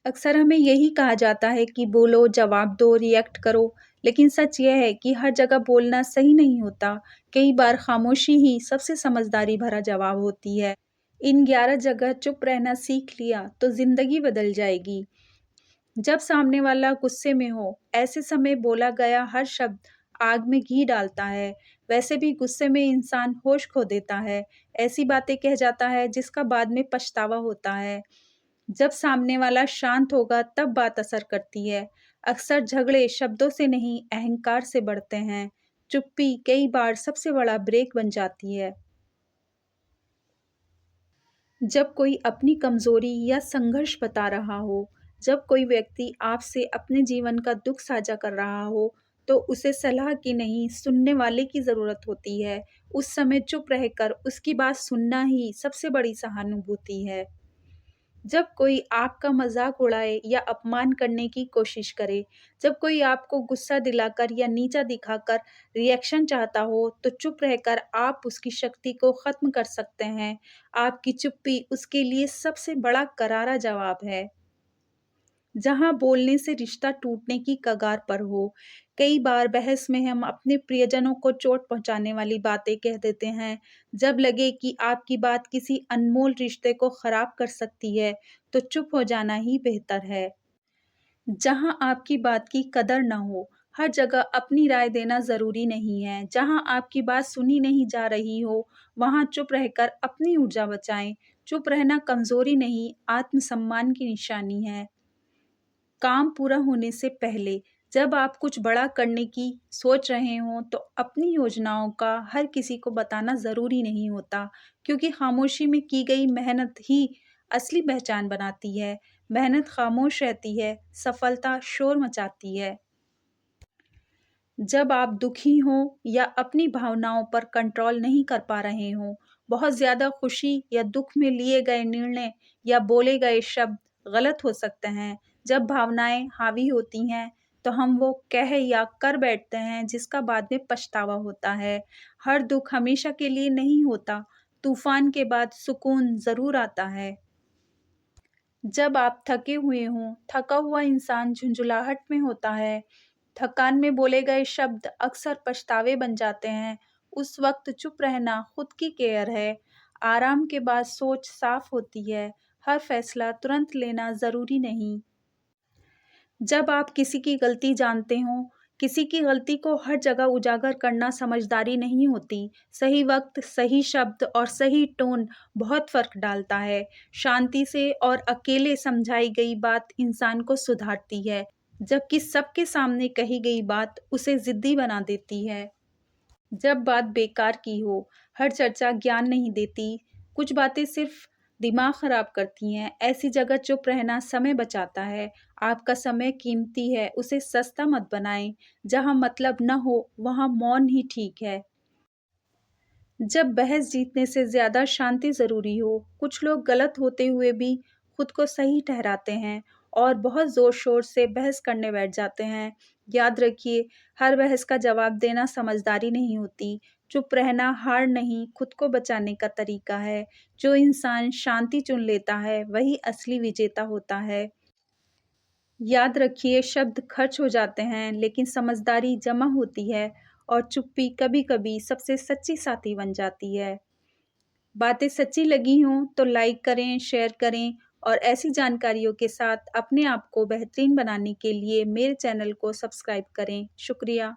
अक्सर हमें यही कहा जाता है कि बोलो, जवाब दो, रिएक्ट करो, लेकिन सच यह है कि हर जगह बोलना सही नहीं होता। कई बार खामोशी ही सबसे समझदारी भरा जवाब होती है। इन 11 जगह चुप रहना सीख लिया तो ज़िंदगी बदल जाएगी। जब सामने वाला गुस्से में हो, ऐसे समय बोला गया हर शब्द आग में घी डालता है। वैसे भी गुस्से में इंसान होश खो देता है, ऐसी बातें कह जाता है जिसका बाद में पछतावा होता है। जब सामने वाला शांत होगा तब बात असर करती है। अक्सर झगड़े शब्दों से नहीं अहंकार से बढ़ते हैं। चुप्पी कई बार सबसे बड़ा ब्रेक बन जाती है। जब कोई अपनी कमजोरी या संघर्ष बता रहा हो, जब कोई व्यक्ति आपसे अपने जीवन का दुख साझा कर रहा हो, तो उसे सलाह की नहीं सुनने वाले की जरूरत होती है। उस समय चुप रहकर उसकी बात सुनना ही सबसे बड़ी सहानुभूति है। जब कोई आपका मज़ाक उड़ाए या अपमान करने की कोशिश करे, जब कोई आपको गुस्सा दिलाकर या नीचा दिखाकर रिएक्शन चाहता हो, तो चुप रहकर आप उसकी शक्ति को ख़त्म कर सकते हैं। आपकी चुप्पी उसके लिए सबसे बड़ा करारा जवाब है। जहाँ बोलने से रिश्ता टूटने की कगार पर हो। कई बार बहस में हम अपने प्रियजनों को चोट पहुँचाने वाली बातें कह देते हैं। जब लगे कि आपकी बात किसी अनमोल रिश्ते को खराब कर सकती है, तो चुप हो जाना ही बेहतर है। जहाँ आपकी बात की कदर ना हो, हर जगह अपनी राय देना ज़रूरी नहीं है। जहाँ आपकी बात सुनी नहीं जा रही हो, वहाँ चुप रहकर अपनी ऊर्जा बचाएँ। चुप रहना कमज़ोरी नहीं, आत्मसम्मान की निशानी है। काम पूरा होने से पहले जब आप कुछ बड़ा करने की सोच रहे हों, तो अपनी योजनाओं का हर किसी को बताना ज़रूरी नहीं होता, क्योंकि खामोशी में की गई मेहनत ही असली पहचान बनाती है। मेहनत खामोश रहती है, सफलता शोर मचाती है। जब आप दुखी हों या अपनी भावनाओं पर कंट्रोल नहीं कर पा रहे हों, बहुत ज़्यादा खुशी या दुख में लिए गए निर्णय या बोले गए शब्द गलत हो सकते हैं। जब भावनाएं हावी होती हैं, तो हम वो कह या कर बैठते हैं जिसका बाद में पछतावा होता है। हर दुख हमेशा के लिए नहीं होता, तूफान के बाद सुकून ज़रूर आता है। जब आप थके हुए हों, थका हुआ इंसान झुंझुलाहट में होता है। थकान में बोले गए शब्द अक्सर पछतावे बन जाते हैं। उस वक्त चुप रहना खुद की केयर है। आराम के बाद सोच साफ होती है। हर फैसला तुरंत लेना ज़रूरी नहीं। जब आप किसी की गलती जानते हो, किसी की गलती को हर जगह उजागर करना समझदारी नहीं होती। सही वक्त, सही शब्द और सही टोन बहुत फ़र्क डालता है। शांति से और अकेले समझाई गई बात इंसान को सुधारती है, जबकि सबके सामने कही गई बात उसे ज़िद्दी बना देती है। जब बात बेकार की हो, हर चर्चा ज्ञान नहीं देती, कुछ बातें सिर्फ दिमाग खराब करती हैं। ऐसी जगह चुप रहना समय बचाता है। आपका समय कीमती है, उसे सस्ता मत बनाएं। जहाँ मतलब न हो, वहाँ मौन ही ठीक है। जब बहस जीतने से ज़्यादा शांति ज़रूरी हो, कुछ लोग गलत होते हुए भी खुद को सही ठहराते हैं और बहुत ज़ोर-शोर से बहस करने बैठ जाते हैं। याद रखिए, हर बहस का जवाब देना समझदारी नहीं होती। चुप रहना हार नहीं, खुद को बचाने का तरीका है। जो इंसान शांति चुन लेता है, वही असली विजेता होता है। याद रखिए, शब्द खर्च हो जाते हैं, लेकिन समझदारी जमा होती है और चुप्पी कभी-कभी सबसे सच्ची साथी बन जाती है। बातें सच्ची लगी हों तो लाइक करें, शेयर करें और ऐसी जानकारियों के साथ अपने आप को बेहतरीन बनाने के लिए मेरे चैनल को सब्सक्राइब करें। शुक्रिया।